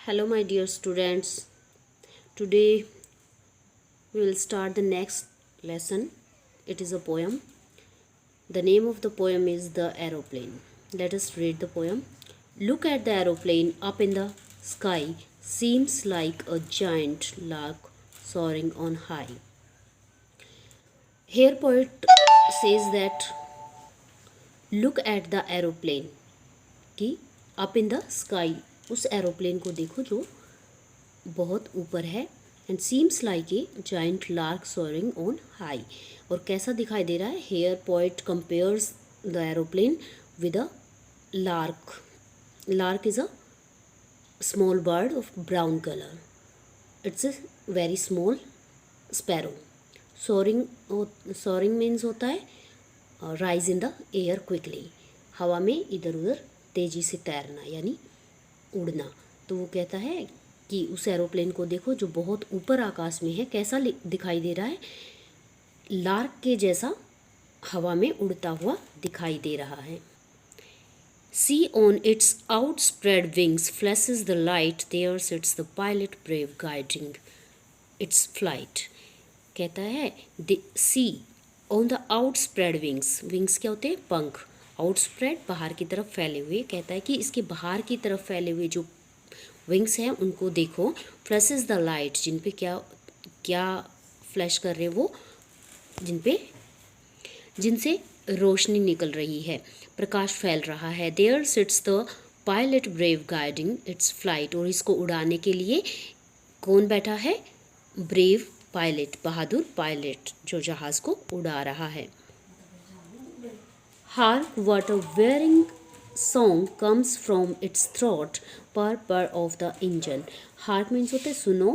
Hello, my dear students. Today we will start the next lesson. It is a poem. The name of the poem is The Aeroplane. Let us read the poem. Look at the aeroplane up in the sky. Seems like a giant lark soaring on high. Here, poet says that look at the aeroplane. कि up in the sky. उस aeroplane को देखो जो बहुत ऊपर है. And seems like a giant lark soaring on high. और कैसा दिखाई दे रहा है. Here poet compares the aeroplane with a lark. Lark is a small bird of brown colour. It's a very small sparrow. Soaring means होता है rise in the air quickly. हवा में इधर उधर तेजी से तैरना यानी उड़ना. तो वो कहता है कि उस एरोप्लेन को देखो जो बहुत ऊपर आकाश में है. कैसा दिखाई दे रहा है. लार्क के जैसा हवा में उड़ता हुआ दिखाई दे रहा है. See on its outspread wings flashes the light. There sits the pilot brave guiding its flight. कहता है see on the outspread wings. wings क्या होते हैं. पंख. आउटस्प्रेड बाहर की तरफ फैले हुए. कहता है कि इसके बाहर की तरफ फैले हुए जो विंग्स हैं उनको देखो. Flashes the light. जिन पे क्या क्या फ्लैश कर रहे वो जिनसे रोशनी निकल रही है. प्रकाश फैल रहा है. There sits the pilot brave guiding its flight. और इसको उड़ाने के लिए कौन बैठा है. Brave pilot. बहादुर पायलट जो जहाज़ को उड़ा रहा है. Hark what a whirring song comes from its throat, purr of the engine. Hark means होता है सुनो.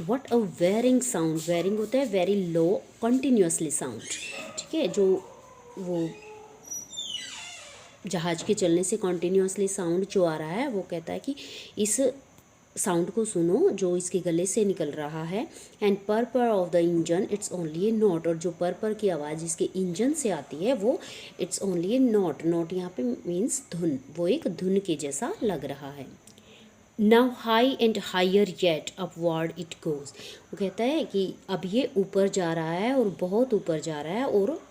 What a whirring sound. Whirring होता है very low continuously sound. ठीक है. जो वो जहाज के चलने से continuously sound जो आ रहा है वो कहता है कि इस साउंड को सुनो जो इसके गले से निकल रहा है. एंड पर of the engine it's only A note. और जो पर की आवाज़ इसके इंजन से आती है वो it's only A note. Note यहाँ पे मीन्स धुन. वो एक धुन के जैसा लग रहा है. Now high and higher yet upward it goes. वो कहता है कि अब ये ऊपर जा रहा है और बहुत ऊपर जा रहा है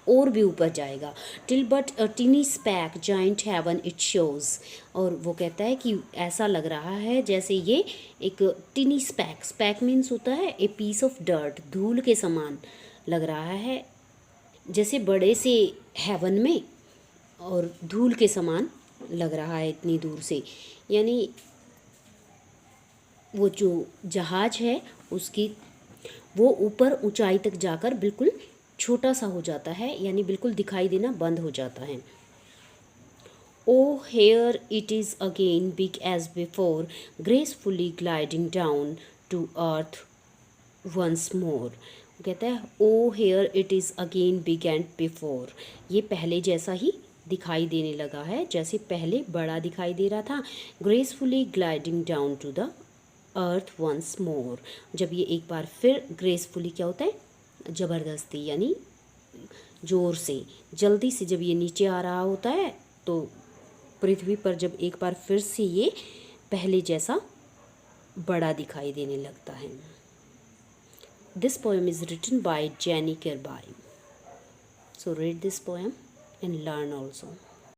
और भी ऊपर जाएगा. Till but a tiny speck giant heaven it shows. और वो कहता है कि ऐसा लग रहा है जैसे ये एक टिनी स्पैक. स्पैक मीन्स होता है ए पीस ऑफ डर्ट. धूल के समान लग रहा है जैसे बड़े से हेवन में और धूल के समान लग रहा है इतनी दूर से. यानी वो जो जहाज है उसकी वो ऊपर ऊंचाई तक जाकर बिल्कुल छोटा सा हो जाता है. यानी बिल्कुल दिखाई देना बंद हो जाता है. Oh, here it is again, big as before, gracefully gliding down to earth once more. वो कहता है oh, here it is again, big and before. ये पहले जैसा ही दिखाई देने लगा है जैसे पहले बड़ा दिखाई दे रहा था. gracefully gliding down to the earth once more. जब ये एक बार फिर ग्रेसफुली क्या होता है ज़बरदस्ती यानी ज़ोर से जल्दी से जब ये नीचे आ रहा होता है तो पृथ्वी पर जब एक बार फिर से ये पहले जैसा बड़ा दिखाई देने लगता है. This poem is written by Jeannie Kirby. So read this poem and learn also.